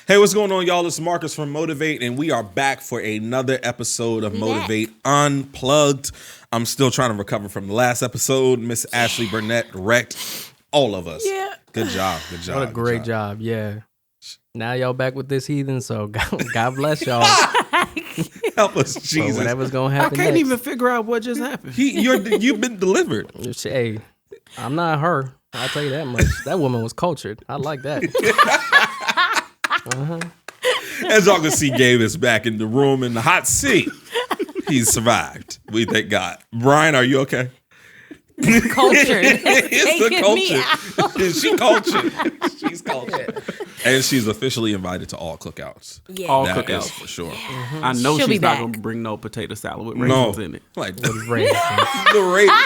Hey, what's going on, y'all? It's Marcus from Motivate, and we are back for another episode of Motivate Unplugged. I'm still trying to recover from the last episode. Miss Ashley Burnett wrecked all of us. Yeah. Good job. Good job. What a great job. Yeah. Now y'all back with this heathen, so God bless y'all. Help us, Jesus. For whatever's going to happen I can't next. even figure out what just happened. You've been delivered. Hey, I'm not her. I'll tell you that much. That woman was cultured. I like that. As y'all can see, Gabe is back in the room in the hot seat. He's survived. We thank God. Brian, are you okay? Cultured. It's the culture. She cultured. She's cultured. And she's officially invited to all cookouts. Yeah. All That cookouts is for sure. I know She'll be she's not back. going to bring no potato salad with raisins in it. Like Raisins.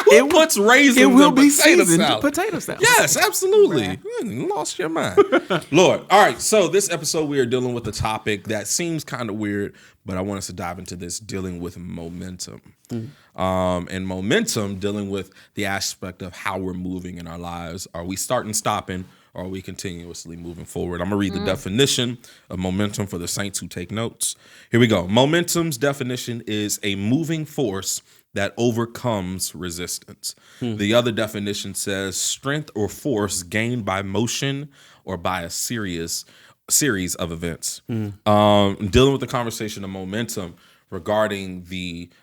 Who puts raisins It will in be potato seasoned salad? potato salad. Yes, absolutely. You lost your mind. Lord. All right, so this episode we are dealing with a topic that seems kind of weird, but I want us to dive into this, dealing with momentum. And momentum, dealing with the aspect of how we're moving in our lives. Are we starting, stopping, or are we continuously moving forward? I'm going to read the definition of momentum for the saints who take notes. Here we go. Momentum's definition is a moving force that overcomes resistance. The other definition says strength or force gained by motion or by a series of events. Dealing with the conversation of momentum regarding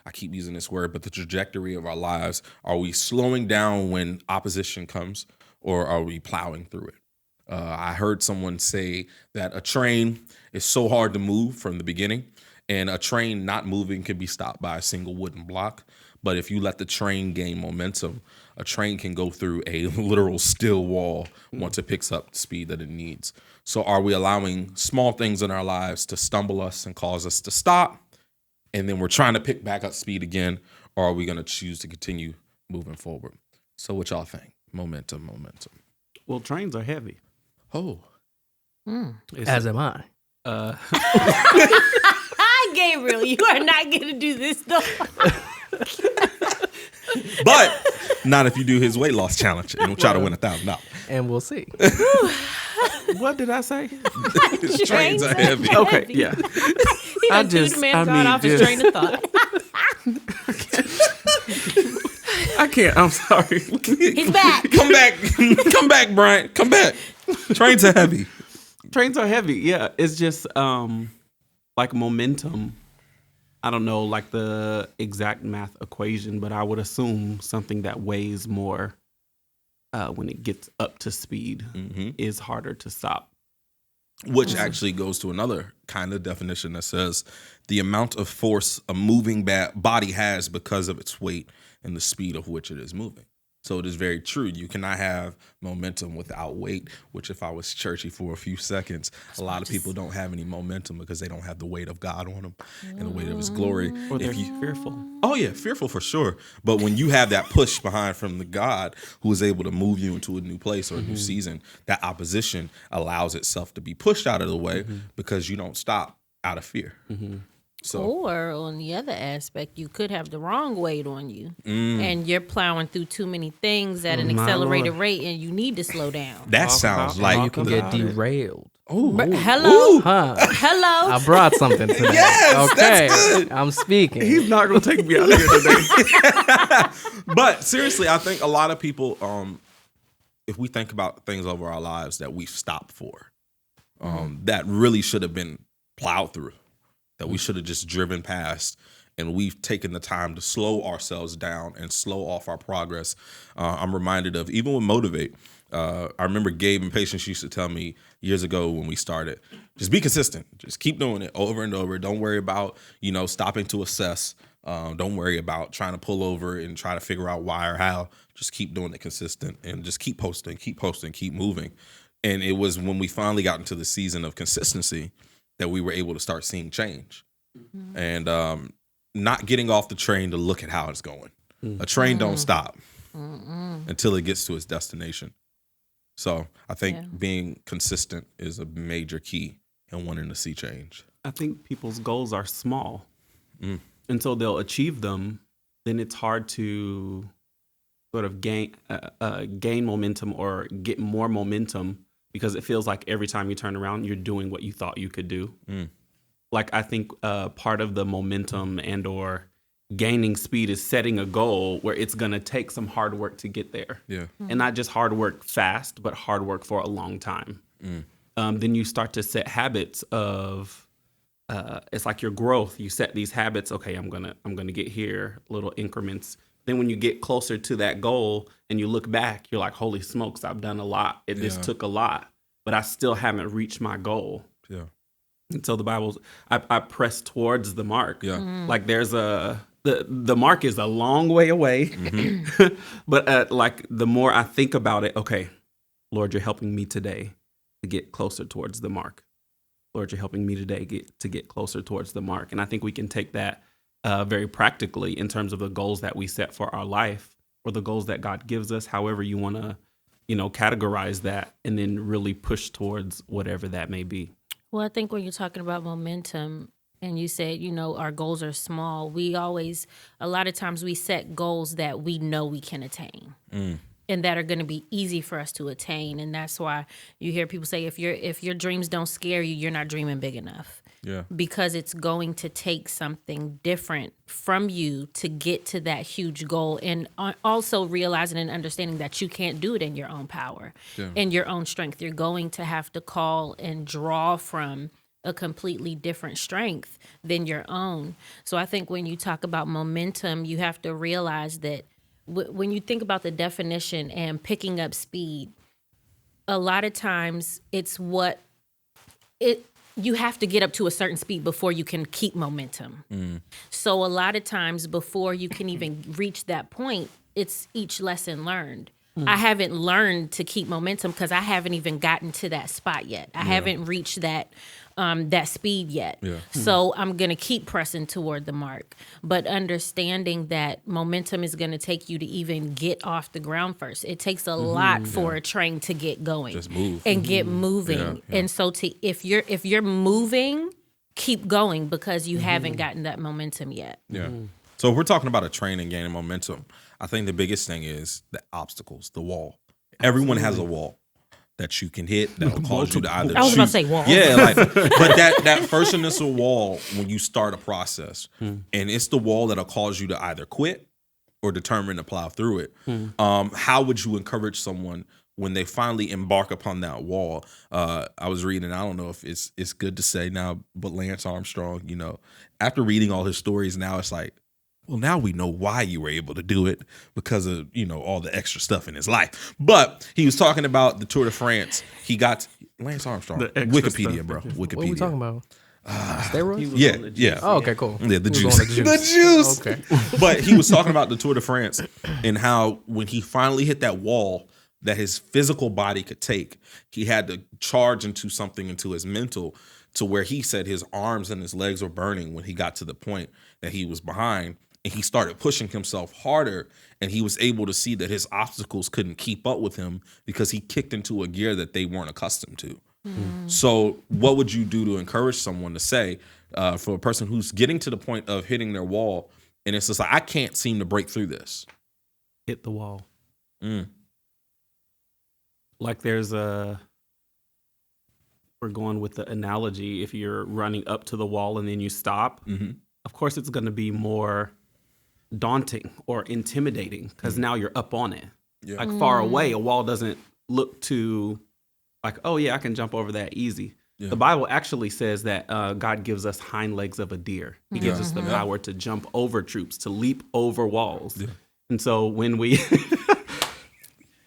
I keep using this word, but the trajectory of our lives. Are we slowing down when opposition comes, or are we plowing through it? I heard someone say that a train is so hard to move from the beginning, and a train not moving can be stopped by a single wooden block. But if you let the train gain momentum, a train can go through a literal steel wall once it picks up the speed that it needs. So are we allowing small things in our lives to stumble us and cause us to stop, and then we're trying to pick back up speed again, or are we going to choose to continue moving forward? So what y'all think? Momentum. Well, trains are heavy. Oh. As am I. Hi, Gabriel. You are not going to do this, though. But not if you do his weight loss challenge and we'll try to win $1,000. And we'll see. What did I say? Trains are heavy. Okay, yeah. He I done just- took man I God mean, off his just- train of thought. I can't. I'm sorry. He's back. Come back, Brian. Come back. Trains are heavy. Trains are heavy. Yeah, it's just like momentum. I don't know like the exact math equation, but I would assume something that weighs more when it gets up to speed is harder to stop. Which actually goes to another kind of definition that says the amount of force a moving body has because of its weight and the speed of which it is moving. So it is very true. You cannot have momentum without weight, which if I was churchy for a few seconds, a lot of people don't have any momentum because they don't have the weight of God on them and the weight of his glory. Or they're fearful. Oh, yeah, fearful for sure. But when you have that push behind from the God who is able to move you into a new place or a new season, that opposition allows itself to be pushed out of the way because you don't stop out of fear. So Or on the other aspect, you could have the wrong weight on you, and you're plowing through too many things at an My accelerated Lord. rate, and you need to slow down. that Talk sounds about- like You can get derailed. Hello, Huh. hello. I brought something today. Yes, okay. that's good. I'm speaking. He's not going to take me out of here today. But seriously, I think a lot of people, if we think about things over our lives that we've stopped for, that really should have been plowed through, that we should have just driven past, and we've taken the time to slow ourselves down and slow off our progress. I'm reminded of, even with Motivate, I remember Gabe and Patience used to tell me years ago when we started, just be consistent. Just keep doing it over and over. Don't worry about, stopping to assess. Don't worry about trying to pull over and try to figure out why or how. Just keep doing it consistent and just keep posting, keep moving. And it was when we finally got into the season of consistency that we were able to start seeing change. And not getting off the train to look at how it's going. A train don't stop until it gets to its destination. So I think being consistent is a major key in wanting to see change. I think people's goals are small. And so they'll achieve them. Then it's hard to sort of gain momentum or get more momentum because it feels like every time you turn around, you're doing what you thought you could do. Like, I think part of the momentum and or gaining speed is setting a goal where it's going to take some hard work to get there. Yeah. And not just hard work fast, but hard work for a long time. Then you start to set habits of, it's like your growth. You set these habits. Okay, I'm gonna get here, little increments. Then when you get closer to that goal and you look back, you're like, holy smokes, I've done a lot. This took a lot, but I still haven't reached my goal. Yeah. And so the Bible's, I press towards the mark. Yeah. Like there's the mark is a long way away. But like the more I think about it, okay, Lord, you're helping me today to get closer towards the mark. Lord, you're helping me today to get closer towards the mark. And I think we can take that very practically in terms of the goals that we set for our life or the goals that God gives us, however you want to, categorize that, and then really push towards whatever that may be. Well, I think when you're talking about momentum and you said, our goals are small, a lot of times we set goals that we know we can attain. And that are going to be easy for us to attain. And that's why you hear people say, if your dreams don't scare you, you're not dreaming big enough. Yeah. Because it's going to take something different from you to get to that huge goal. And also realizing and understanding that you can't do it in your own power, in your own strength. You're going to have to call and draw from a completely different strength than your own. So I think when you talk about momentum, you have to realize that when you think about the definition and picking up speed, a lot of times you have to get up to a certain speed before you can keep momentum. So a lot of times before you can even reach that point, it's each lesson learned. I haven't learned to keep momentum because I haven't even gotten to that spot yet. I haven't reached that speed yet. Yeah. So I'm going to keep pressing toward the mark. But understanding that momentum is going to take you to even get off the ground first. It takes a lot for a train to get going. Just move. And get moving. Yeah, yeah. And so if you're moving, keep going because you haven't gotten that momentum yet. Yeah. So if we're talking about a train and gaining momentum, I think the biggest thing is the obstacles, the wall. Everyone has a wall that you can hit that'll cause you to either I was about to shoot. say wall. Yeah, but that first initial wall when you start a process, and it's the wall that'll cause you to either quit or determine to plow through it. How would you encourage someone when they finally embark upon that wall? I was reading, I don't know if it's good to say now, but Lance Armstrong, after reading all his stories now, it's like, well, now we know why you were able to do it because of, all the extra stuff in his life. But he was talking about the Tour de France. He got Lance Armstrong. Wikipedia, stuff. bro. Wikipedia. What are we talking about? Steroids? Yeah. Oh, okay, cool. Yeah, the He juice. was on The juice. Okay. But he was talking about the Tour de France and how when he finally hit that wall that his physical body could take, he had to charge into something into his mental to where he said his arms and his legs were burning when he got to the point that he was behind. And he started pushing himself harder, and he was able to see that his obstacles couldn't keep up with him because he kicked into a gear that they weren't accustomed to. So what would you do to encourage someone to say for a person who's getting to the point of hitting their wall, and it's just like, I can't seem to break through this? Hit the wall. Like we're going with the analogy, if you're running up to the wall and then you stop, of course it's going to be more daunting or intimidating because now you're up on it. Yeah. Like far away, a wall doesn't look too like, oh yeah, I can jump over that easy. The Bible actually says that God gives us hind legs of a deer. He gives us the power to jump over troops, to leap over walls. And so when we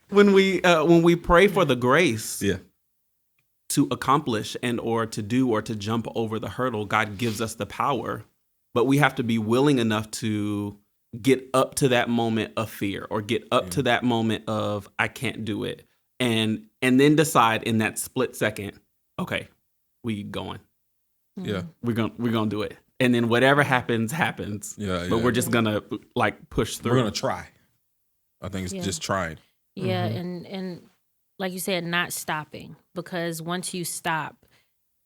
when we pray for the grace to accomplish and or to do or to jump over the hurdle, God gives us the power, but we have to be willing enough to get up to that moment of fear or get up to that moment of I can't do it, and then decide in that split second, okay, we going. Yeah. We're gonna do it. And then whatever happens. Yeah. But we're just gonna push through. We're gonna try. I think it's just trying. Yeah, and like you said, not stopping, because once you stop,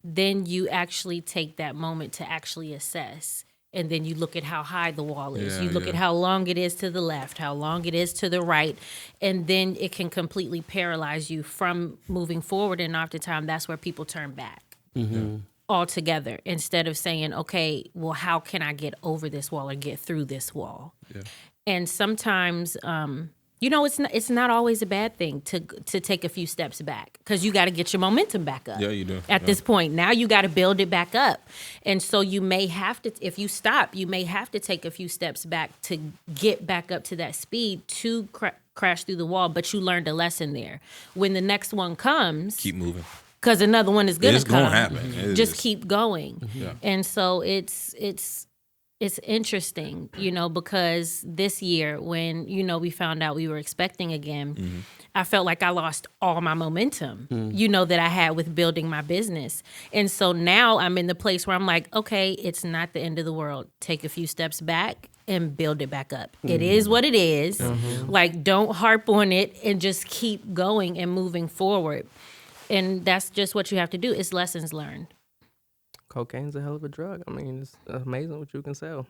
then you actually take that moment to actually assess. and then you look at how high the wall is. Yeah, You look at how long it is to the left, how long it is to the right, and then it can completely paralyze you from moving forward. And oftentimes that's where people turn back altogether instead of saying, okay, well, how can I get over this wall or get through this wall? Yeah. And sometimes, it's not always a bad thing to take a few steps back, because you got to get your momentum back up. Yeah, you do. At this point, now you got to build it back up. And so you may have to, if you stop, you may have to take a few steps back to get back up to that speed to crash through the wall. But you learned a lesson there. When the next one comes, keep moving. Because another one is going to come. It's going to happen. Just keep going. Yeah. And so it's interesting, because this year when, we found out we were expecting again, I felt like I lost all my momentum, that I had with building my business. And so now I'm in the place where I'm like, okay, it's not the end of the world. Take a few steps back and build it back up. It is what it is. Like, don't harp on it and just keep going and moving forward. And that's just what you have to do. It's lessons learned. Cocaine's a hell of a drug. I mean, it's amazing what you can sell.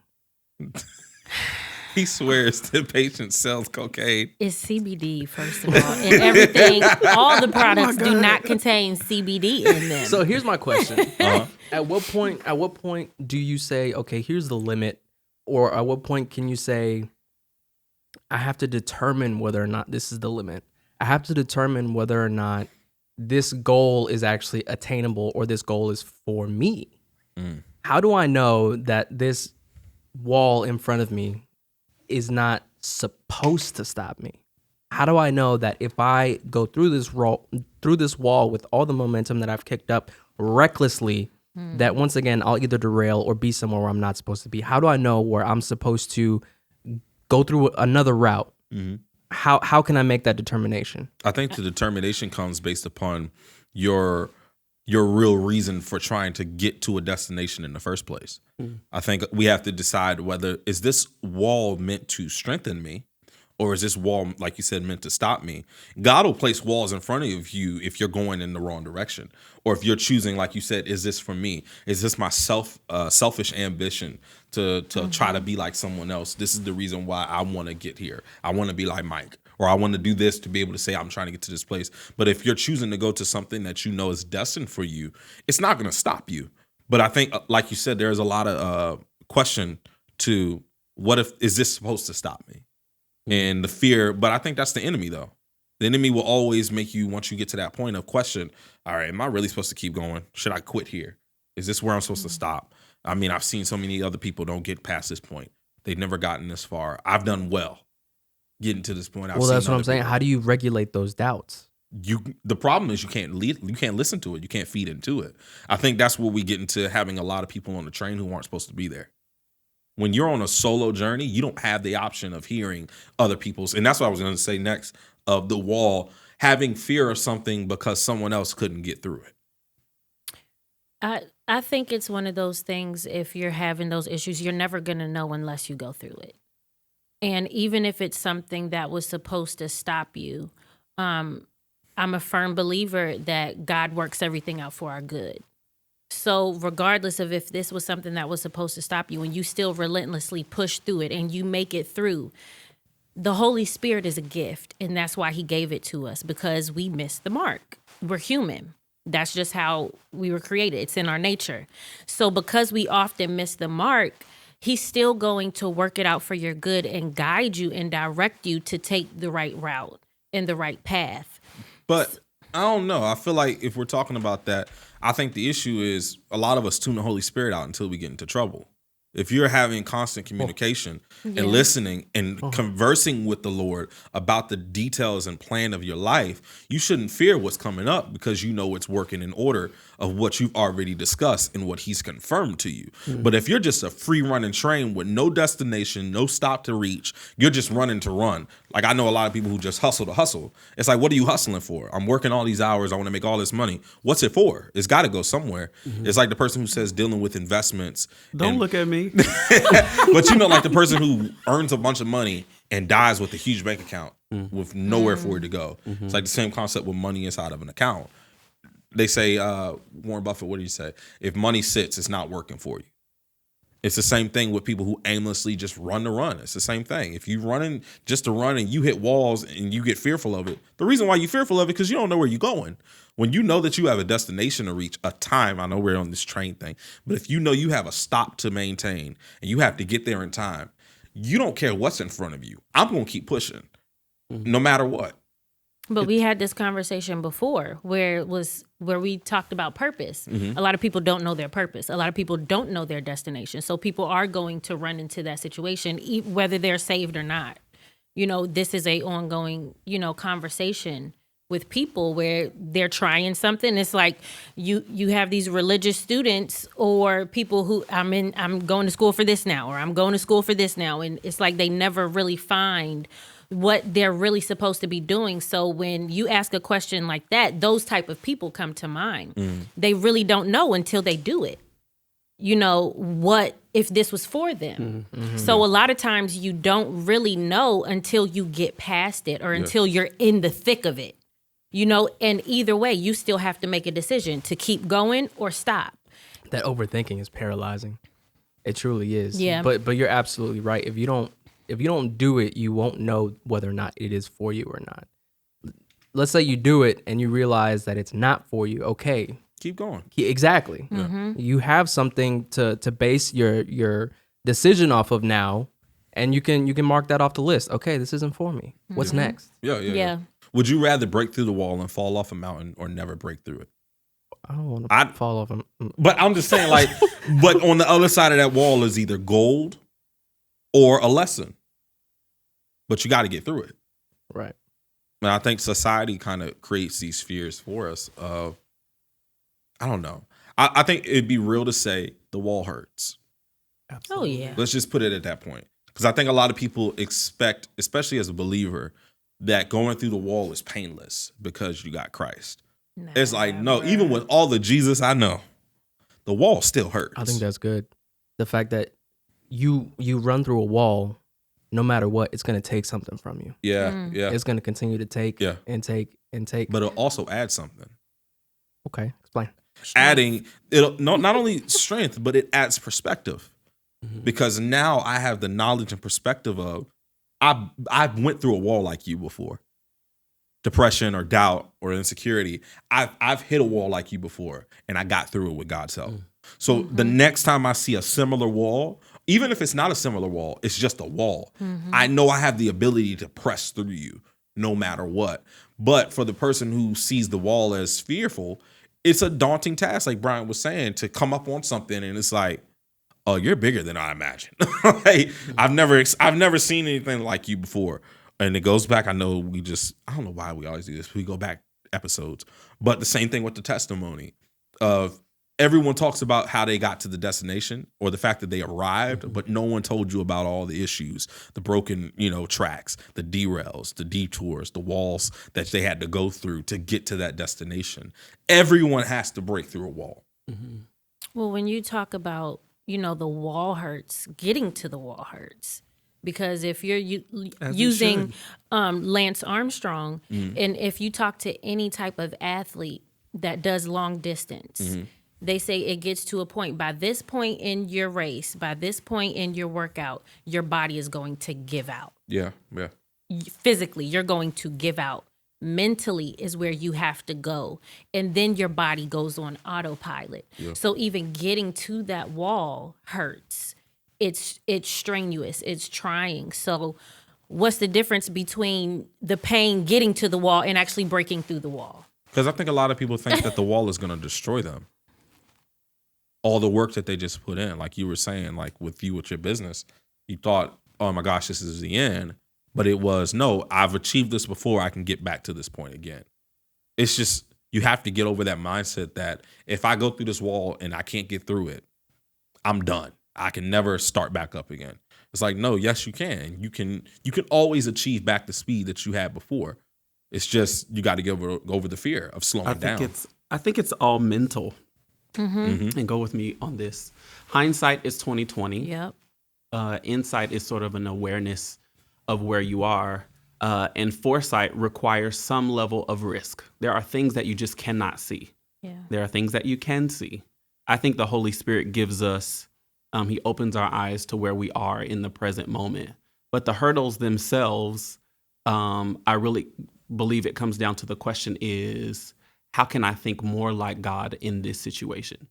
He swears that patients sells cocaine. It's CBD, first of all. And everything, all the products do not contain CBD in them. So here's my question. At what point do you say, okay, here's the limit? Or at what point can you say, I have to determine whether or not this is the limit? I have to determine whether or not this goal is actually attainable or this goal is for me. How do I know that this wall in front of me is not supposed to stop me? How do I know that if I go through this wall with all the momentum that I've kicked up recklessly, that once again I'll either derail or be somewhere where I'm not supposed to be? How do I know where I'm supposed to go through another route? How can I make that determination? I think the determination comes based upon your real reason for trying to get to a destination in the first place. I think we have to decide whether, is this wall meant to strengthen me, or is this wall, like you said, meant to stop me? God will place walls in front of you if you're going in the wrong direction, or if you're choosing, like you said, is this for me? Is this my selfish ambition to try to be like someone else? This is the reason why I want to get here. I want to be like Mike, or I want to do this to be able to say I'm trying to get to this place. But if you're choosing to go to something that you know is destined for you, it's not going to stop you. But I think, like you said, there's a lot of question to what if, is this supposed to stop me? And the fear, but I think that's the enemy, though. The enemy will always make you, once you get to that point of question, all right, am I really supposed to keep going? Should I quit here? Is this where I'm supposed to stop? I mean, I've seen so many other people don't get past this point. They've never gotten this far. I've done well getting to this point. Well, that's what I'm saying. How do you regulate those doubts? The problem is you can't listen to it. You can't feed into it. I think that's where we get into having a lot of people on the train who aren't supposed to be there. When you're on a solo journey, you don't have the option of hearing other people's. And that's what I was going to say next, of the wall, having fear of something because someone else couldn't get through it. I think it's one of those things, if you're having those issues, you're never going to know unless you go through it. And even if it's something that was supposed to stop you, I'm a firm believer that God works everything out for our good. So regardless of if this was something that was supposed to stop you and you still relentlessly push through it and you make it through, the Holy Spirit is a gift. And that's why he gave it to us, because we missed the mark. We're human. That's just how we were created. It's in our nature. So because we often miss the mark, he's still going to work it out for your good and guide you and direct you to take the right route and the right path. But I don't know. I feel like if we're talking about that, I think the issue is a lot of us tune the Holy Spirit out until we get into trouble. If you're having constant communication and listening and conversing with the Lord about the details and plan of your life, you shouldn't fear what's coming up, because you know it's working in order of what you've already discussed and what he's confirmed to you. But if you're just a free running train with no destination, no stop to reach, you're just running to run. Like, I know a lot of people who just hustle to hustle. It's like, what are you hustling for? I'm working all these hours. I want to make all this money. What's it for? It's got to go somewhere. It's like the person who says dealing with investments. Don't look at me. But you know, like the person who earns a bunch of money and dies with a huge bank account with nowhere for it to go. It's like the same concept with money inside of an account. They say, Warren Buffett, what do you say? If money sits, it's not working for you. It's the same thing with people who aimlessly just run to run. It's the same thing. If you running just to run and you hit walls and you get fearful of it, the reason why you're fearful of it because you don't know where you're going. When you know that you have a destination to reach, a time, I know we're on this train thing, but if you know you have a stop to maintain and you have to get there in time, you don't care what's in front of you. I'm going to keep pushing no matter what. But we had this conversation before where we talked about purpose. A lot of people don't know their purpose. A lot of people don't know their destination. So people are going to run into that situation, whether they're saved or not. This is a ongoing, conversation with people where they're trying something. It's like you have these religious students or people who I'm going to school for this now, or I'm going to school for this now. And it's like they never really find what they're really supposed to be doing. So when you ask a question like that, those type of people come to mind. They really don't know until they do it. What if this was for them? So a lot of times you don't really know until you get past it or until you're in the thick of it. And either way, you still have to make a decision to keep going or stop. That overthinking is paralyzing. It truly is. Yeah. But you're absolutely right. If you don't do it, you won't know whether or not it is for you or not. Let's say you do it and you realize that it's not for you. Okay. Keep going. Exactly. You have something to base your decision off of now, and you can mark that off the list. Okay, this isn't for me. What's next? Yeah. Would you rather break through the wall and fall off a mountain or never break through it? I don't want to fall off. But I'm just saying, but on the other side of that wall is either gold or a lesson. But you got to get through it. Right. And I think society kind of creates these fears for us. I don't know. I think it'd be real to say the wall hurts. Absolutely. Oh, yeah. Let's just put it at that point. Because I think a lot of people expect, especially as a believer, that going through the wall is painless because you got Christ. It's like, no, even with all the Jesus I know, the wall still hurts. I think that's good. The fact that you run through a wall, no matter what, it's going to take something from you. Yeah. It's going to continue to take and take and take. But it'll also add something. Okay, explain. Adding, it'll not only strength, but it adds perspective. Because now I have the knowledge and perspective of, I went through a wall like you before. Depression or doubt or insecurity. I've hit a wall like you before, and I got through it with God's help. So the next time I see a similar wall, even if it's not a similar wall, it's just a wall. I know I have the ability to press through you no matter what. But for the person who sees the wall as fearful, it's a daunting task, like Brian was saying, to come up on something and it's like, oh, you're bigger than I imagined. Like, I've never seen anything like you before. And it goes back, I know I don't know why we always do this. We go back episodes. But the same thing with the testimony of everyone talks about how they got to the destination or the fact that they arrived, but no one told you about all the issues, the broken, tracks, the derails, the detours, the walls that they had to go through to get to that destination. Everyone has to break through a wall. Well, when you talk about, the wall hurts, getting to the wall hurts. Because if you're using Lance Armstrong, and if you talk to any type of athlete that does long distance, they say it gets to a point, by this point in your race, by this point in your workout, your body is going to give out. Yeah. Physically, you're going to give out. Mentally is where you have to go. And then your body goes on autopilot. Yeah. So even getting to that wall hurts. It's strenuous. It's trying. So what's the difference between the pain getting to the wall and actually breaking through the wall? Because I think a lot of people think that the wall is going to destroy them. All the work that they just put in, like you were saying, like with your business, you thought, oh my gosh, this is the end. But it was, no, I've achieved this before. I can get back to this point again. It's just, you have to get over that mindset that if I go through this wall and I can't get through it, I'm done. I can never start back up again. It's like, no, yes, you can. You can always achieve back the speed that you had before. It's just, you got to get over the fear of slowing down. I think it's all mental. And go with me on this. Hindsight is 20/20. Yep. Insight is sort of an awareness of where you are. And foresight requires some level of risk. There are things that you just cannot see. Yeah. There are things that you can see. I think the Holy Spirit gives us He opens our eyes to where we are in the present moment. But the hurdles themselves, I really believe it comes down to the question is, how can I think more like God in this situation?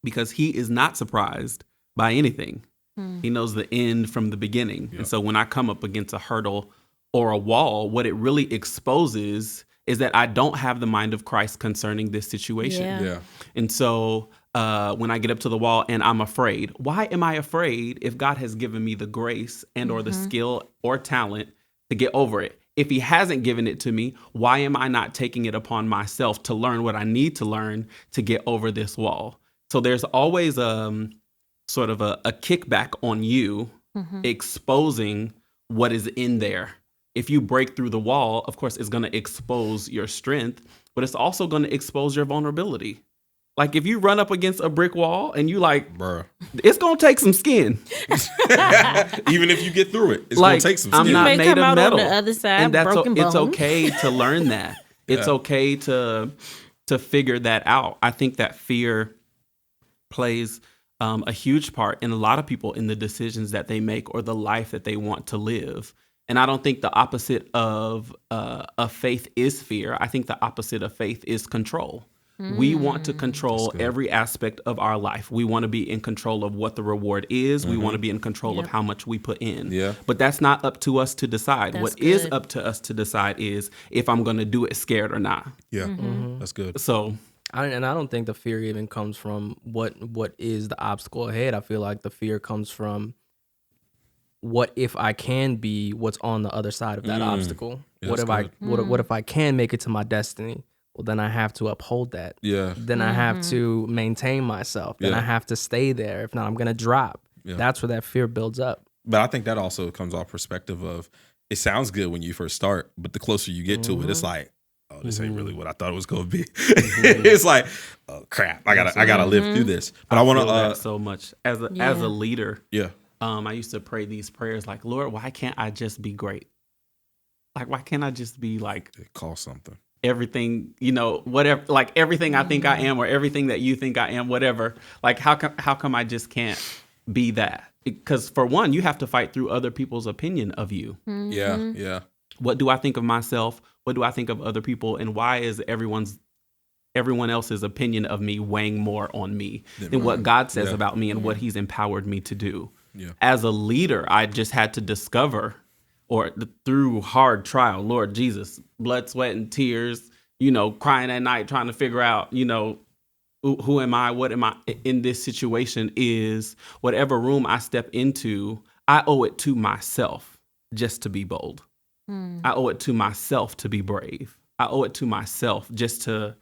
Because he is not surprised by anything. He knows the end from the beginning. Yep. And so when I come up against a hurdle or a wall, what it really exposes is that I don't have the mind of Christ concerning this situation. Yeah. And so when I get up to the wall and I'm afraid, why am I afraid if God has given me the grace and or the skill or talent to get over it? If he hasn't given it to me, why am I not taking it upon myself to learn what I need to learn to get over this wall? So there's always sort of a kickback on you exposing what is in there. If you break through the wall, of course, it's going to expose your strength, but it's also going to expose your vulnerability. Like if you run up against a brick wall and you like, bruh, it's going to take some skin. Even if you get through it, it's like, going to take some skin. I'm not may made come of out metal. on the other side, and that's broken it's bone. okay to learn that. It's okay to figure that out. I think that fear plays a huge part in a lot of people in the decisions that they make or the life that they want to live. And I don't think the opposite of faith is fear. I think the opposite of faith is control. We want to control every aspect of our life. We want to be in control of what the reward is. We want to be in control of how much we put in. Yeah. But that's not up to us to decide. That's What good. is up to us to decide is if I'm going to do it scared or not. Yeah, that's good. So I don't think the fear even comes from what is the obstacle ahead. I feel like the fear comes from what if I can be what's on the other side of that obstacle? Yeah, What if that's what if I can make it to my destiny? Well, then I have to uphold that. Yeah. Then I have to maintain myself. Then Yeah. I have to stay there. If not, I'm gonna drop. Yeah. That's where that fear builds up. But I think that also comes off perspective of it sounds good when you first start, but the closer you get to it, it's like, oh, this ain't really what I thought it was going to be. It's like, oh crap, I gotta live through this. But I want feel that to, so much as a leader. yeah, I used to pray these prayers like, Lord, why can't I just be great? Like, why can't I just be like call something. everything, whatever, like everything I think I am or everything that you think I am, whatever. Like, how come I just can't be that? Because for one, you have to fight through other people's opinion of you. Yeah. What do I think of myself? What do I think of other people? And why is everyone else's opinion of me weighing more on me than what God says about me and what he's empowered me to do? Yeah. As a leader, I just had to discover, or through hard trial, Lord Jesus, blood, sweat, and tears, crying at night, trying to figure out, who am I? What am I in this situation? Is whatever room I step into, I owe it to myself just to be bold. I owe it to myself to be brave. I owe it to myself just to,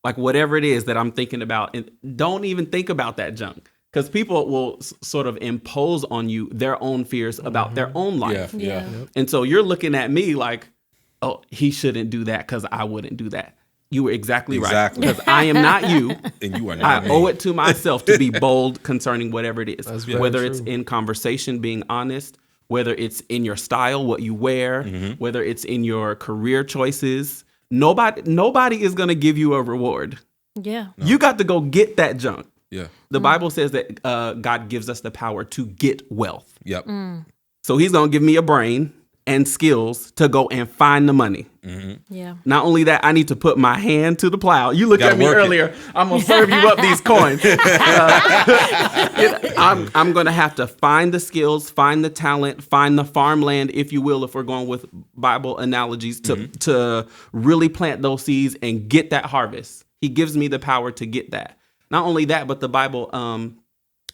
like, whatever it is that I'm thinking about, and don't even think about that junk. Because people will sort of impose on you their own fears about their own life. Yeah. And so you're looking at me like, oh, he shouldn't do that because I wouldn't do that. You were exactly right. Because I am not you. And you are not I me. owe it to myself to be bold concerning whatever it is. That's very Whether true. it's in conversation, being honest, whether it's in your style, what you wear, whether it's in your career choices. Nobody is going to give you a reward. Yeah. You got to go get that junk. Yeah. The Bible says that God gives us the power to get wealth. Yep. So he's going to give me a brain and skills to go and find the money. Yeah. Not only that, I need to put my hand to the plow. You looked Gotta at me work it. earlier. I'm going to serve you up these coins. I'm going to have to find the skills, find the talent, find the farmland, if you will, if we're going with Bible analogies, to really plant those seeds and get that harvest. He gives me the power to get that. Not only that, but the Bible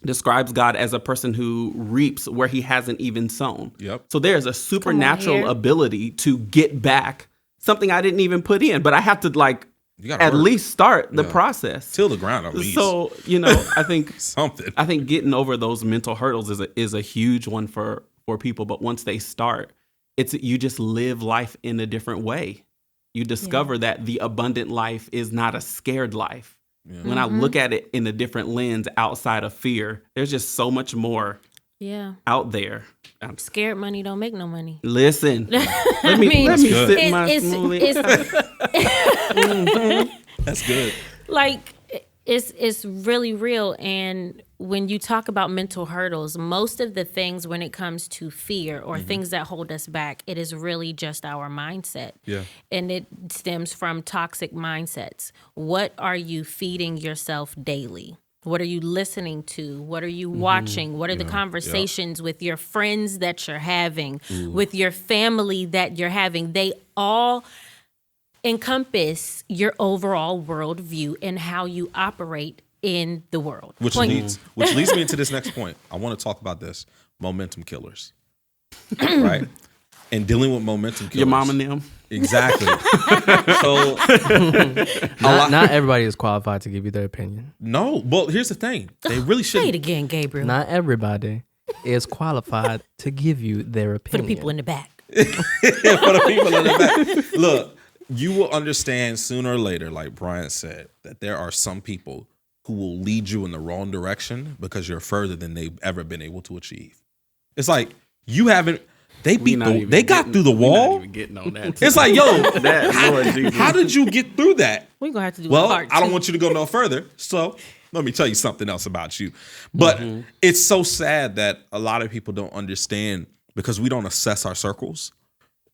describes God as a person who reaps where he hasn't even sown. Yep. So there's a here. supernatural ability to get back something I didn't even put in, but I have to You gotta at work. least start the process. Till the ground at least. So, I think something. I think getting over those mental hurdles is a huge one for people. But once they start, you just live life in a different way. You discover that the abundant life is not a scared life. Yeah. When I look at it in a different lens outside of fear, there's just so much more out there. Scared money don't make no money. Listen, let me sit in my smoothie. That's good. Like, It's really real. And when you talk about mental hurdles, most of the things when it comes to fear or things that hold us back, it is really just our mindset. Yeah. And it stems from toxic mindsets. What are you feeding yourself daily? What are you listening to? What are you watching? What are the conversations with your friends that you're having, with your family that you're having? They all encompass your overall worldview and how you operate in the world. Which leads me into this next point. I want to talk about this. Momentum killers. Right? And dealing with momentum killers. Your mom and them. Exactly. So not everybody is qualified to give you their opinion. no, well, here's the thing. They really Say it shouldn't. again, Gabriel. Not everybody is qualified to give you their For opinion. the people in the back. For the people in the back. Look, you will understand sooner or later, like Brian said, that there are some people who will lead you in the wrong direction because you're further than they've ever been able to achieve. It's like you haven't. They got through the wall. Not even getting on that. It's like, yo, Lord Jesus. how did you get through that? We're going to have to do Well, a part I don't two. want you to go no further. So let me tell you something else about you. But it's so sad that a lot of people don't understand because we don't assess our circles,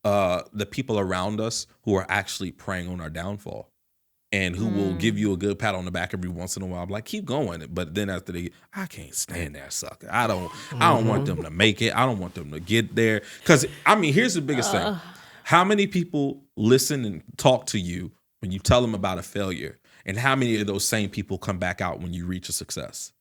the people around us who are actually preying on our downfall and who will give you a good pat on the back every once in a while. I'm like, keep going. But then after I can't stand that sucker. I don't want them to make it. I don't want them to get there. Because, I mean, here's the biggest thing. How many people listen and talk to you when you tell them about a failure? And how many of those same people come back out when you reach a success?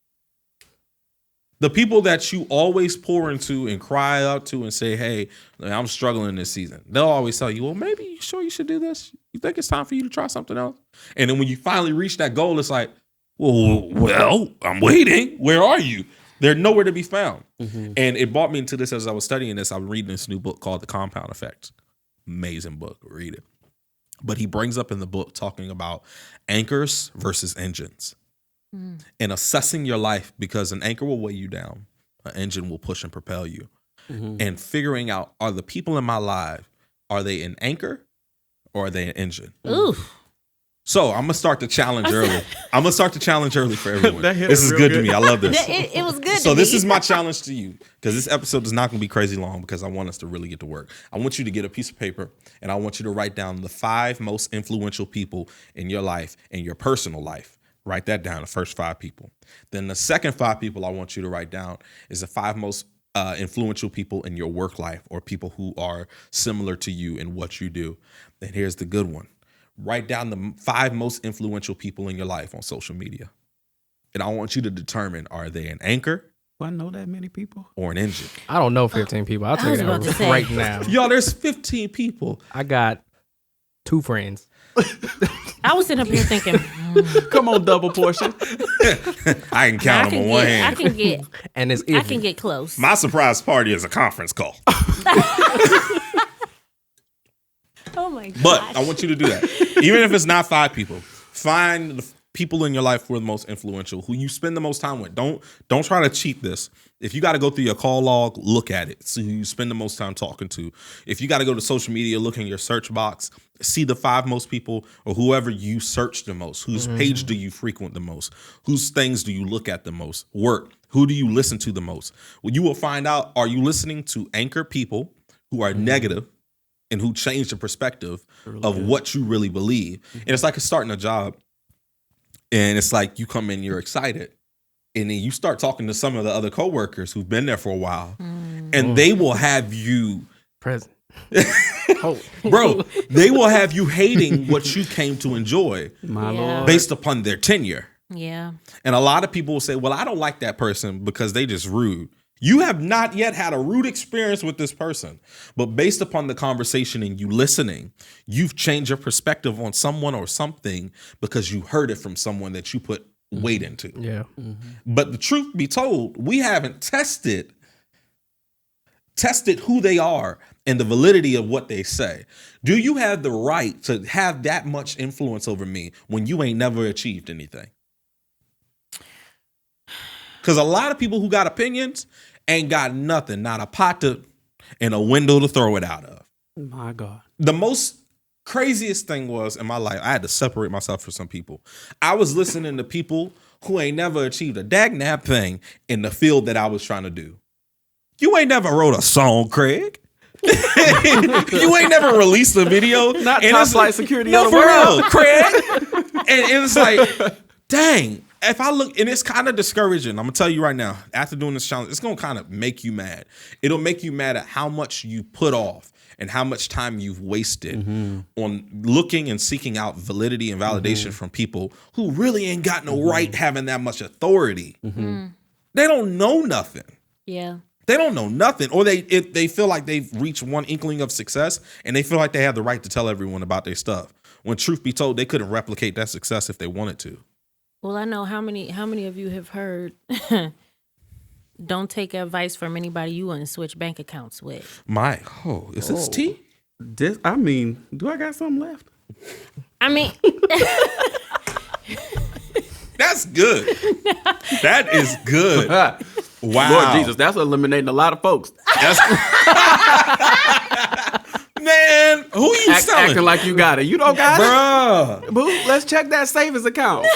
The people that you always pour into and cry out to and say, hey, I'm struggling this season. They'll always tell you, well, maybe you sure you should do this? You think it's time for you to try something else? And then when you finally reach that goal, it's like, well, I'm waiting. Where are you? They're nowhere to be found. And it brought me into this as I was studying this. I'm reading this new book called The Compound Effect. Amazing book. Read it. But he brings up in the book talking about anchors versus engines. And assessing your life, because an anchor will weigh you down, an engine will push and propel you. And figuring out, are the people in my life, are they an anchor or are they an engine? Ooh. So I'm gonna start the challenge early. I'm gonna start the challenge early for everyone. That hit This is real good to good. me. I love this. It was good. So to this me. is my challenge to you, because this episode is not going to be crazy long, because I want us to really get to work. I want you to get a piece of paper and I want you to write down the 5 most influential people in your life, in your personal life. Write that down, the first 5 people. Then the second 5 people I want you to write down is the 5 most influential people in your work life, or people who are similar to you in what you do. And here's the good one. Write down the 5 most influential people in your life on social media. And I want you to determine, are they an anchor Do I know that many people? or an engine? I don't know 15 people. I'll tell was you about to that say. right now. Y'all, there's 15 people. I got 2 friends. I was sitting up here thinking, Come on, double portion. I can count them on one I hand. And it's can iffy. get close. My surprise party is a conference call. Oh my god! But I want you to do that. Even if it's not 5 people, find the people in your life who are the most influential, who you spend the most time with. Don't try to cheat this. If you got to go through your call log, look at it. See who you spend the most time talking to. If you got to go to social media, look in your search box, see the 5 most people, or whoever you search the most. Whose page do you frequent the most? Whose things do you look at the most? Work. Who do you listen to the most? Well, you will find out, are you listening to anchor people who are negative and who change the perspective of what you really believe? And it's like starting a job. And it's like you come in, you're excited. And then you start talking to some of the other coworkers who've been there for a while. And they will have you, Present. bro, they will have you hating what you came to enjoy My Yeah. Lord. based upon their tenure. Yeah. And a lot of people will say, well, I don't like that person because they just rude. You have not yet had a rude experience with this person, but based upon the conversation and you listening, you've changed your perspective on someone or something because you heard it from someone that you put weight into. Yeah. But the truth be told, we haven't tested who they are and the validity of what they say. Do you have the right to have that much influence over me when you ain't never achieved anything? Because a lot of people who got opinions ain't got nothing, not a pot to and a window to throw it out of. My God. The most Craziest thing was in my life, I had to separate myself from some people. I was listening to people who ain't never achieved a dag-nab thing in the field that I was trying to do. You ain't never wrote a song, Craig. You ain't never released a video. Not top flight security no, of the for world. real, Craig. And it's like, dang. If I look, and it's kind of discouraging. I'm gonna tell you right now, after doing this challenge, it's gonna kind of make you mad. It'll make you mad at how much you put off and how much time you've wasted on looking and seeking out validity and validation from people who really ain't got no right having that much authority. They don't know nothing. Yeah. They don't know nothing, or they feel like they've reached one inkling of success, and they feel like they have the right to tell everyone about their stuff. When truth be told, they couldn't replicate that success if they wanted to. Well, I know how many of you have heard, don't take advice from anybody you want to switch bank accounts with. Is this tea? Do I got something left? I mean, that's good. That is good. Wow. Lord Jesus, that's eliminating a lot of folks. Man, who you selling? Acting like you got it. You don't got Bruh. it? Boo, let's check that savings account.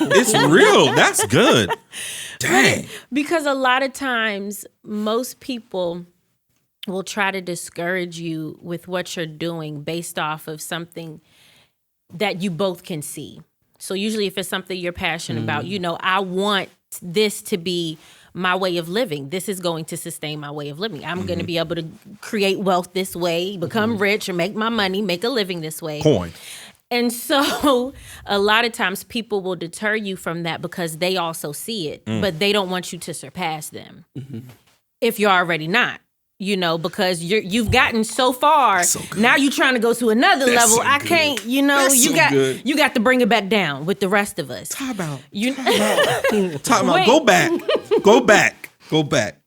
It's real. That's good. Dang. because a lot of times most people will try to discourage you with what you're doing based off of something that you both can see. So usually if it's something you're passionate about, I want this to be my way of living. This is going to sustain my way of living. I'm going to be able to create wealth this way, become rich, or make my money, make a living this way. Coin. And so a lot of times people will deter you from that because they also see it, but they don't want you to surpass them if you're already not. Because you've gotten so far. So now you're trying to go to another level. So I good. can't. You got to bring it back down with the rest of us. Talk about. Wait. Go back.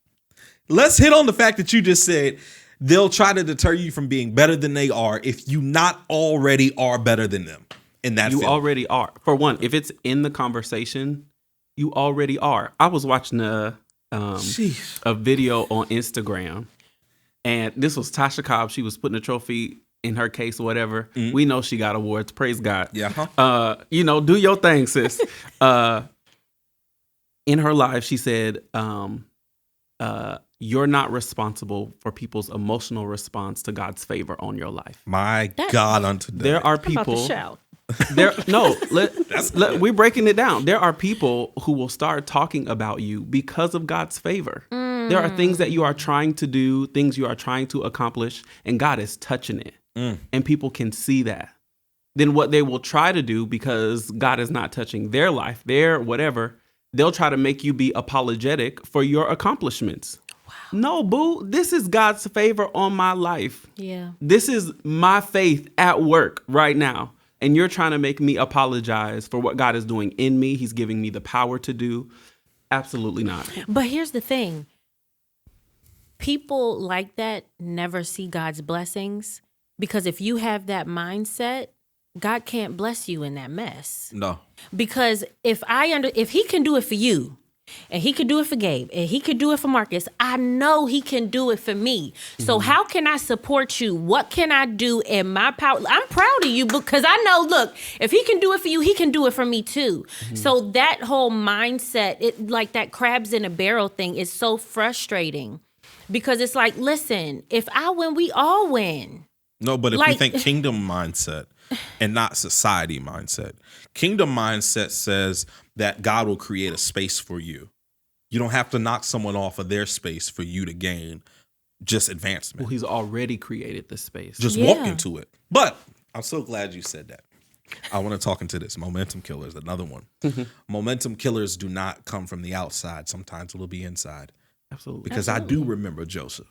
Let's hit on the fact that you just said they'll try to deter you from being better than they are if you not already are better than them in that field. You already are. For one, if it's in the conversation, you already are. I was watching a video on Instagram. And this was Tasha Cobb. She was putting a trophy in her case or whatever. We know she got awards. Praise God. Yeah. Do your thing, sis. In her life, she said, you're not responsible for people's emotional response to God's favor on your life. My God, unto that. There are people. We're breaking it down. There are people who will start talking about you because of God's favor. There are things that you are trying to do, things you are trying to accomplish, and God is touching it. And people can see that. Then what they will try to do, because God is not touching their life, their whatever, they'll try to make you be apologetic for your accomplishments. Wow. No, boo, this is God's favor on my life. Yeah. This is my faith at work right now. And you're trying to make me apologize for what God is doing in me. He's giving me the power to do. Absolutely not. But here's the thing. People like that never see God's blessings, because if you have that mindset, God can't bless you in that mess. No. Because if he can do it for you, and he could do it for Gabe, and he could do it for Marcus, I know he can do it for me. So how can I support you? What can I do in my power? I'm proud of you because I know, look, if he can do it for you, he can do it for me too. So that whole mindset, it like that crabs in a barrel thing is so frustrating, because it's like, listen, if I win, we all win. No, but if we think kingdom mindset and not society mindset, kingdom mindset says that God will create a space for you. You don't have to knock someone off of their space for you to gain just advancement. Well, he's already created the space. Just walk into it. But I'm so glad you said that. I want to talk into this. Momentum killers, another one. Momentum killers do not come from the outside. Sometimes it'll be inside. Absolutely. Because I do remember Joseph.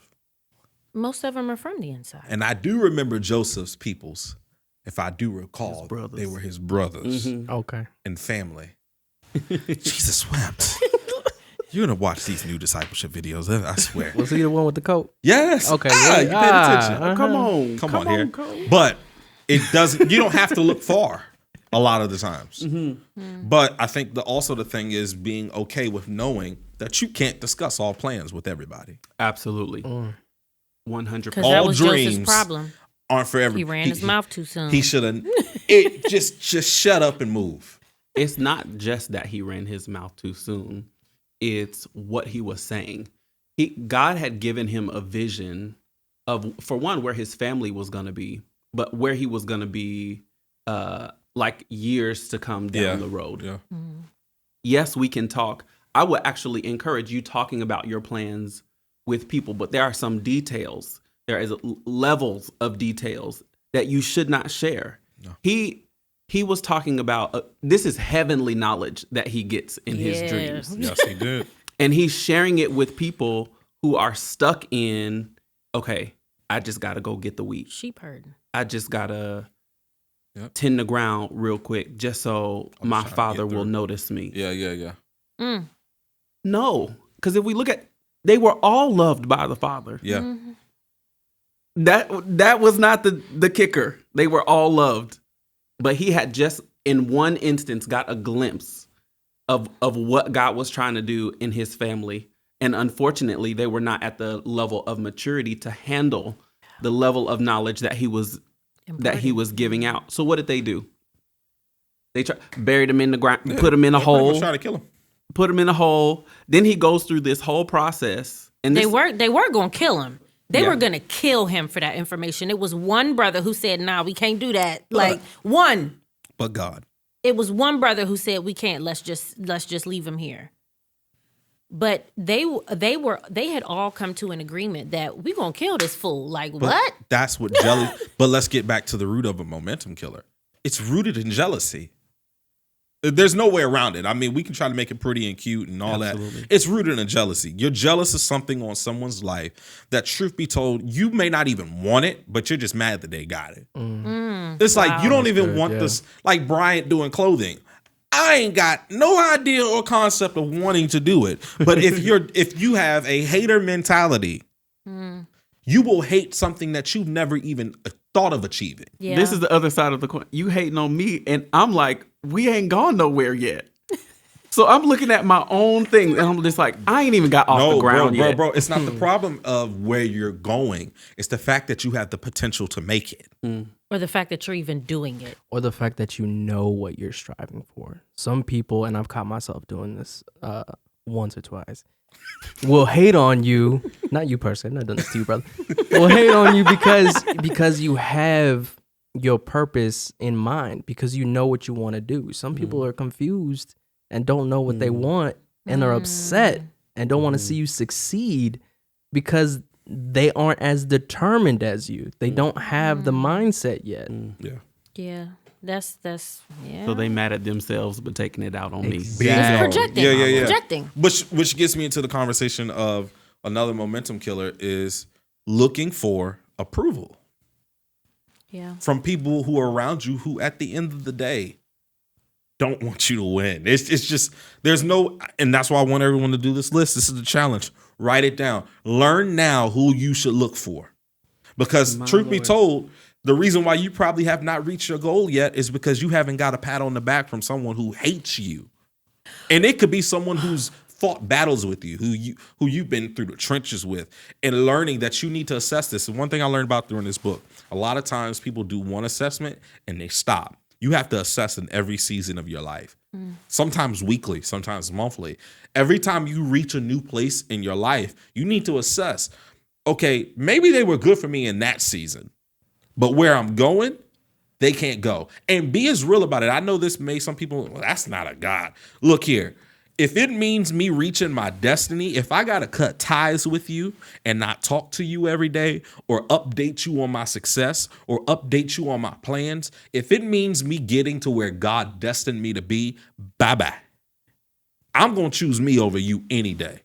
Most of them are from the inside. And I do remember Joseph's peoples. If I do recall, they were his brothers Okay. and family. Jesus wept. You're going to watch these new discipleship videos, I swear. Was he the one with the coat? Yes. Okay. You paid attention. Come on. Come on here. But it doesn't, you don't have to look far a lot of the times. But I think also the thing is being okay with knowing that you can't discuss all plans with everybody. Absolutely. 100%. Because that was Joseph's problem. aren't for every. He ran his mouth too soon. He should have. It just shut up and move. It's not just that he ran his mouth too soon. It's what he was saying. God had given him a vision of, for one, where his family was going to be, but where he was going to be like years to come down the road. Yeah. Mm-hmm. Yes, we can talk. I would actually encourage you talking about your plans with people, but there are some details. There is levels of details that you should not share. No. He was talking about, this is heavenly knowledge that he gets in his dreams. Yes, he did. And he's sharing it with people who are stuck in, okay, I just got to go get the wheat. Sheep herding. I just got to tend the ground real quick just so my father will notice me. Yeah. Mm. No, because if we look at, they were all loved by the Father. Yeah. Mm-hmm. That was not the kicker. They were all loved. But he had just, in one instance, got a glimpse of what God was trying to do in his family. And unfortunately, they were not at the level of maturity to handle the level of knowledge that he was giving out. So what did they do? They buried him in the ground, put him in a hole. Trying to kill him. Put him in a hole. Then he goes through this whole process. And they were going to kill him. They were going to kill him for that information. It was one brother who said, "Nah, we can't do that." Like one. But God. It was one brother who said, "We can't. Let's just leave him here." But they had all come to an agreement that we gonna kill this fool. Like, but what? That's what jealousy. But let's get back to the root of a momentum killer. It's rooted in jealousy. There's no way around it. I mean, we can try to make it pretty and cute and all that. It's rooted in jealousy. You're jealous of something on someone's life that, truth be told, you may not even want it, but you're just mad that they got it. It's like you don't even want this. Like Bryant doing clothing. I ain't got no idea or concept of wanting to do it. But if you have a hater mentality, you will hate something that you've never even thought of achieving. Yeah. This is the other side of the coin. You hating on me, and I'm like, we ain't gone nowhere yet. So I'm looking at my own thing, and I'm just like, I ain't even got off the ground yet. Bro, it's not the problem of where you're going. It's the fact that you have the potential to make it. Or the fact that you're even doing it. Or the fact that you know what you're striving for. Some people, and I've caught myself doing this once or twice, will hate on you. Not you personally. I've not done this to you, brother. Will hate on you because you have your purpose in mind, because you know what you want to do. Some people are confused and don't know what they want and are upset and don't want to see you succeed because they aren't as determined as you. They don't have the mindset yet. Yeah. That's yeah. So they mad at themselves but taking it out on me. It's projecting. Yeah. Projecting. Which gets me into the conversation of another momentum killer is looking for approval. Yeah. From people who are around you who at the end of the day don't want you to win. It's just there's no, and that's why I want everyone to do this list. This is the challenge. Write it down. Learn now who you should look for. Because truth be told, the reason why you probably have not reached your goal yet is because you haven't got a pat on the back from someone who hates you. And it could be someone who's fought battles with you, who you've been through the trenches with, and learning that you need to assess this. And one thing I learned about during this book, a lot of times people do one assessment and they stop. You have to assess in every season of your life. Sometimes weekly, sometimes monthly. Every time you reach a new place in your life, you need to assess, okay, maybe they were good for me in that season, but where I'm going, they can't go. And be as real about it. I know this made some people, well, that's not a God. Look here. If it means me reaching my destiny, if I got to cut ties with you and not talk to you every day or update you on my success or update you on my plans, if it means me getting to where God destined me to be, bye-bye. I'm going to choose me over you any day.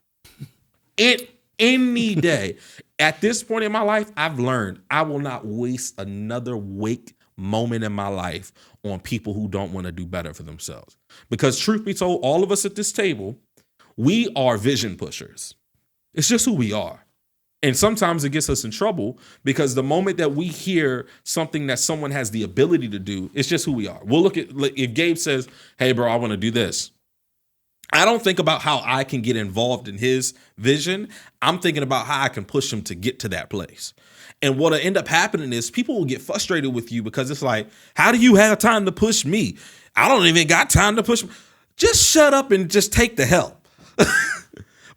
Any day. At this point in my life, I've learned I will not waste another moment in my life on people who don't want to do better for themselves. Because truth be told, all of us at this table, we are vision pushers. It's just who we are. And sometimes it gets us in trouble because the moment that we hear something that someone has the ability to do, it's just who we are. We'll look at, if Gabe says, hey, bro, I want to do this. I don't think about how I can get involved in his vision. I'm thinking about how I can push him to get to that place. And what'll end up happening is people will get frustrated with you because it's like, how do you have time to push me? I don't even got time to push me. Just shut up and just take the help.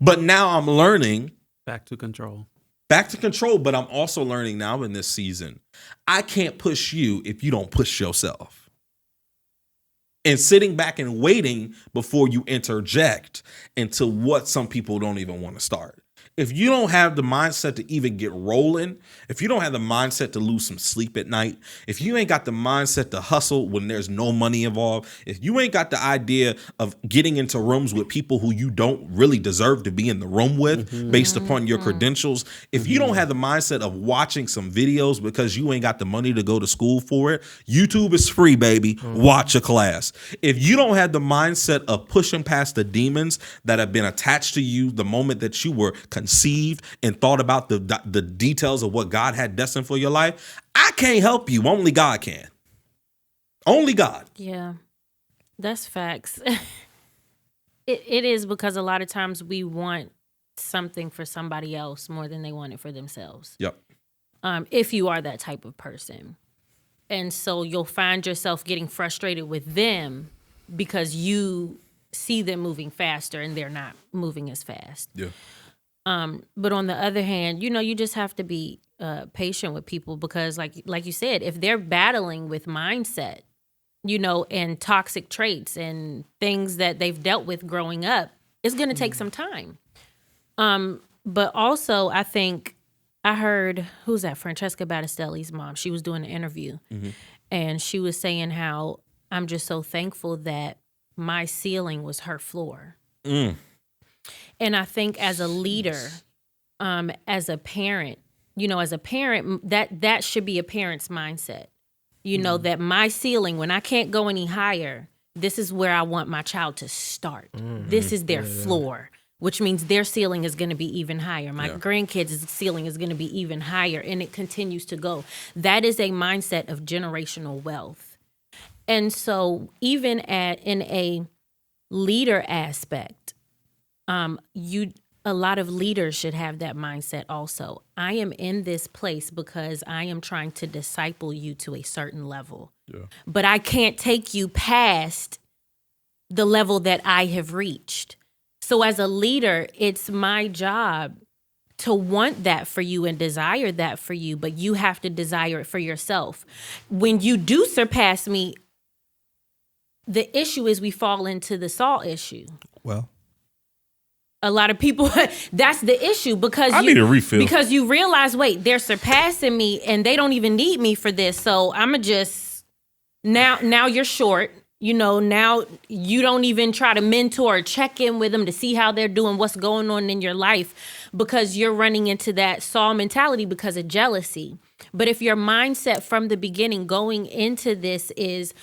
But now I'm learning. Back to control. But I'm also learning now in this season, I can't push you if you don't push yourself. And sitting back and waiting before you interject into what some people don't even want to start. If you don't have the mindset to even get rolling, if you don't have the mindset to lose some sleep at night, if you ain't got the mindset to hustle when there's no money involved, if you ain't got the idea of getting into rooms with people who you don't really deserve to be in the room with based upon your credentials, if you don't have the mindset of watching some videos because you ain't got the money to go to school for it, YouTube is free, baby. Watch a class. If you don't have the mindset of pushing past the demons that have been attached to you the moment that you were conceived and thought about the details of what God had destined for your life, I can't help you. Only God can. Only God. Yeah, that's facts. It is because a lot of times we want something for somebody else more than they want it for themselves. Yep. If you are that type of person. And so you'll find yourself getting frustrated with them because you see them moving faster and they're not moving as fast. Yeah. But on the other hand, you just have to be patient with people because like you said, if they're battling with mindset, and toxic traits and things that they've dealt with growing up, it's going to take some time. But also I think I heard, who's that? Francesca Battistelli's mom. She was doing an interview and she was saying how I'm just so thankful that my ceiling was her floor. And I think as a leader, as a parent, that should be a parent's mindset. That my ceiling, when I can't go any higher, this is where I want my child to start. This is their floor, which means their ceiling is going to be even higher. My grandkids' ceiling is going to be even higher, and it continues to go. That is a mindset of generational wealth. And so even in a leader aspect, a lot of leaders should have that mindset also. I am in this place because I am trying to disciple you to a certain level. Yeah. But I can't take you past the level that I have reached. So as a leader, it's my job to want that for you and desire that for you, but you have to desire it for yourself. When you do surpass me, the issue is we fall into the Saul issue. Well, a lot of people, that's the issue because I need a refill. Because you realize, wait, they're surpassing me and they don't even need me for this. So I'ma just now you're short. Now you don't even try to mentor or check in with them to see how they're doing, what's going on in your life, because you're running into that Saul mentality because of jealousy. But if your mindset from the beginning going into this is,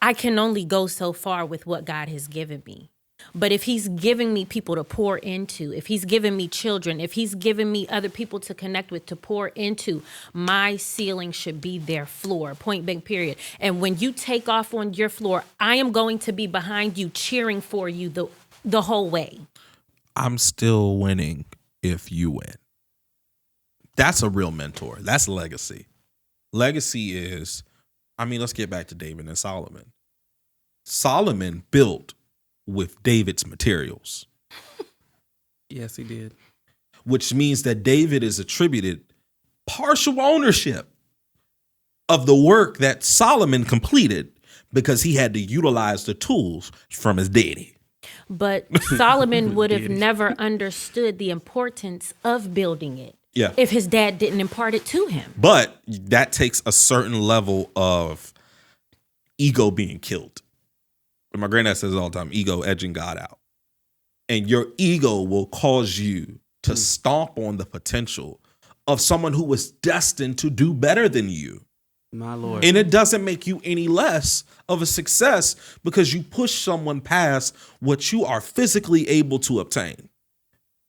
I can only go so far with what God has given me. But if he's giving me people to pour into, if he's giving me children, if he's giving me other people to connect with, to pour into, my ceiling should be their floor, point blank, period. And when you take off on your floor, I am going to be behind you, cheering for you the whole way. I'm still winning if you win. That's a real mentor. That's legacy. Legacy is, let's get back to David and Solomon. Solomon built with David's materials. Yes, he did. Which means that David is attributed partial ownership of the work that Solomon completed because he had to utilize the tools from his daddy. But Solomon would have never understood the importance of building it if his dad didn't impart it to him. But that takes a certain level of ego being killed. My granddad says all the time, ego edging God out. And your ego will cause you to stomp on the potential of someone who was destined to do better than you. My Lord. And it doesn't make you any less of a success because you push someone past what you are physically able to obtain.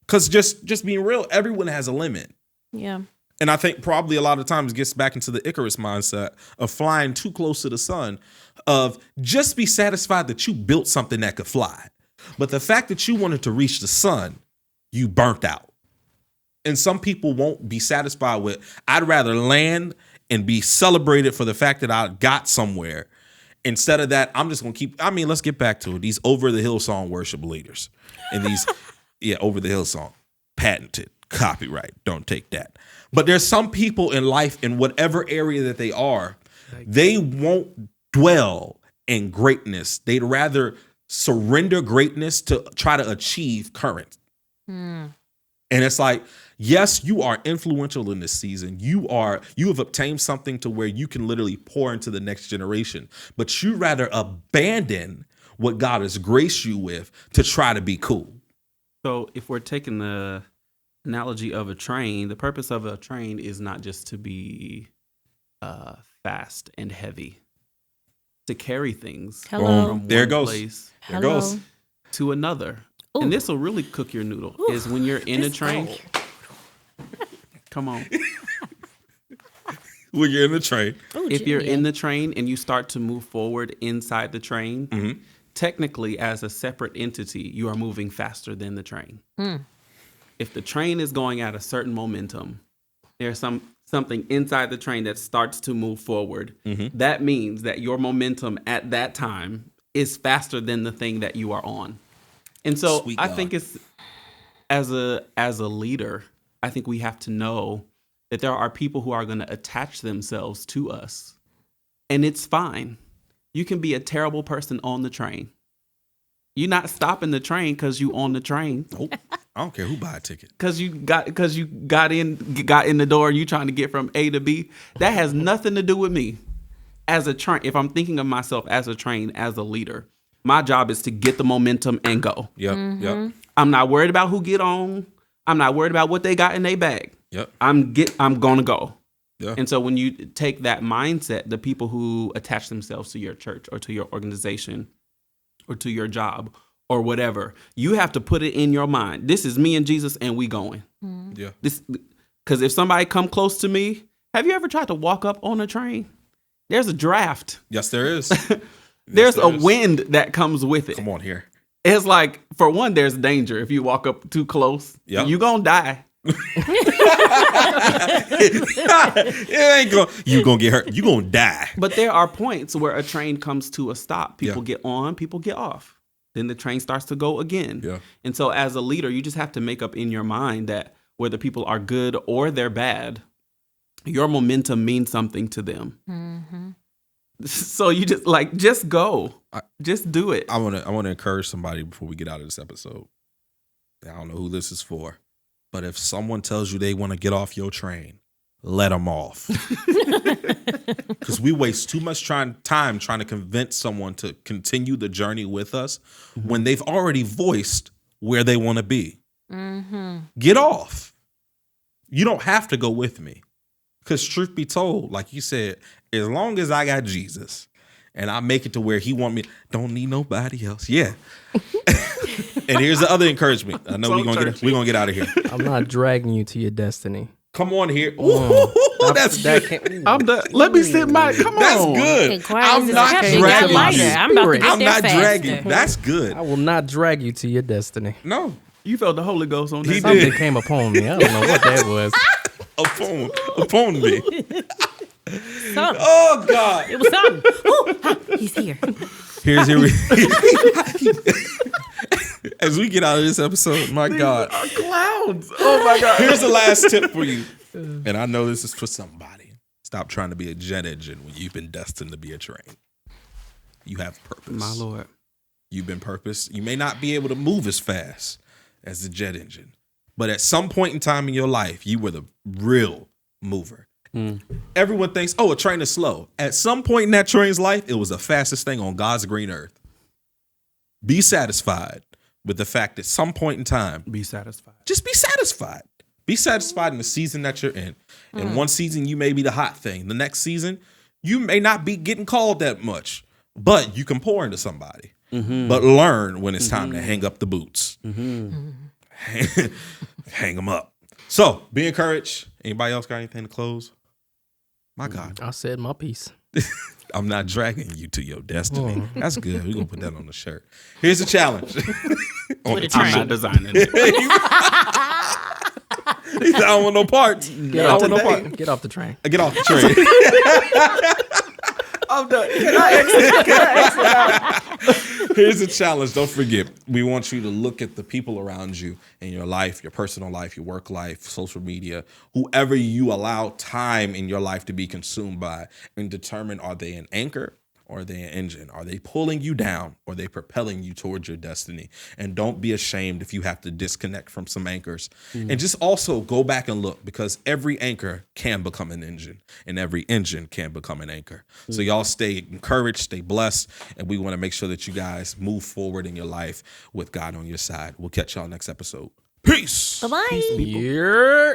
Because just being real, everyone has a limit. Yeah. And I think probably a lot of times gets back into the Icarus mindset of flying too close to the sun, of just be satisfied that you built something that could fly. But the fact that you wanted to reach the sun, you burnt out. And some people won't be satisfied with, I'd rather land and be celebrated for the fact that I got somewhere. Instead of that, I'm just going to keep, let's get back to it. These over the Hillsong worship leaders and these, over the Hillsong, patented, copyright, don't take that. But there's some people in life, in whatever area that they are, they won't dwell in greatness. They'd rather surrender greatness to try to achieve current. And it's like, yes, you are influential in this season. You have obtained something to where you can literally pour into the next generation, but you rather abandon what God has graced you with to try to be cool. So if we're taking the analogy of a train, the purpose of a train is not just to be fast and heavy, to carry things from there one goes. place There goes. to another. Ooh. And this will really cook your noodle. Ooh. Is when you're in a train. Come on. When you're in the train. Ooh, If you're Julian. in the train and you start to move forward inside the train, technically as a separate entity, you are moving faster than the train. If the train is going at a certain momentum, there's something inside the train that starts to move forward. That means that your momentum at that time is faster than the thing that you are on. And so Sweet I God. think it's as a leader, I think we have to know that there are people who are going to attach themselves to us. And it's fine. You can be a terrible person on the train. You're not stopping the train because you on the train. Nope. I don't care who buy a ticket. Because you got in the door, you trying to get from A to B. That has nothing to do with me. As a train, if I'm thinking of myself as a train, as a leader, my job is to get the momentum and go. Yep. I'm not worried about who get on. I'm not worried about what they got in their bag. Yep. I'm gonna go. Yeah. And so when you take that mindset, the people who attach themselves to your church or to your organization or to your job or whatever, you have to put it in your mind. This is me and Jesus, and we going. Yeah. Because if somebody come close to me, have you ever tried to walk up on a train? There's a draft. Yes, there is. There's a wind that comes with it. Come on here. It's like, for one, there's danger if you walk up too close. Yep. You're gonna die. It ain't you gonna get hurt. You gonna die. But there are points where a train comes to a stop. People get on, people get off. Then the train starts to go again. Yeah. And so as a leader, you just have to make up in your mind that whether people are good or they're bad, your momentum means something to them. So you just go. Just do it. I wanna encourage somebody before we get out of this episode. I don't know who this is for, but if someone tells you they want to get off your train, let them off. Because we waste too much time trying to convince someone to continue the journey with us when they've already voiced where they want to be. Get off. You don't have to go with me. Because truth be told, like you said, as long as I got Jesus and I make it to where he want me, don't need nobody else. Yeah. And here's the other encouragement. I know we're gonna get out of here. I'm not dragging you to your destiny. Come on here. Ooh, that's good. I'm done. Let me sit my. Come on. That's good. Okay, quiet I'm as not it's kept. dragging Lighter. you. I'm about to get I'm there not faster. dragging. That's good. I will not drag you to your destiny. No. You felt the Holy Ghost on that. He Something did. came upon me. I don't know what that was. Upon me. Something. Oh God. It was something. Ooh, he's here. As we get out of this episode, my God. Clouds. Oh my God. Here's the last tip for you. And I know this is for somebody. Stop trying to be a jet engine when you've been destined to be a train. You have purpose. My Lord. You've been purpose. You may not be able to move as fast as the jet engine, but at some point in time in your life, you were the real mover. Everyone thinks, oh, a train is slow. At some point in that train's life, it was the fastest thing on God's green earth. Be satisfied with the fact that some point in time, Be satisfied. just be satisfied. Be satisfied in the season that you're in. In one season, you may be the hot thing. The next season, you may not be getting called that much, but you can pour into somebody. But learn when it's time to hang up the boots. Hang them up. So be encouraged. Anybody else got anything to close? My God. I said my piece. I'm not dragging you to your destiny. That's good. We're going to put that on the shirt. Here's a challenge. On the I'm not designing it. He said, I don't want no parts. Get off the Get off the train. train. I'm done. Here's a challenge. Don't forget, we want you to look at the people around you in your life, your personal life, your work life, social media, whoever you allow time in your life to be consumed by, and determine, are they an anchor or are they an engine? Are they pulling you down or are they propelling you towards your destiny? And don't be ashamed if you have to disconnect from some anchors. And just also go back and look, because every anchor can become an engine and every engine can become an anchor. So y'all stay encouraged, stay blessed, and we want to make sure that you guys move forward in your life with God on your side. We'll catch y'all next episode. Peace. Bye-bye. Yeah.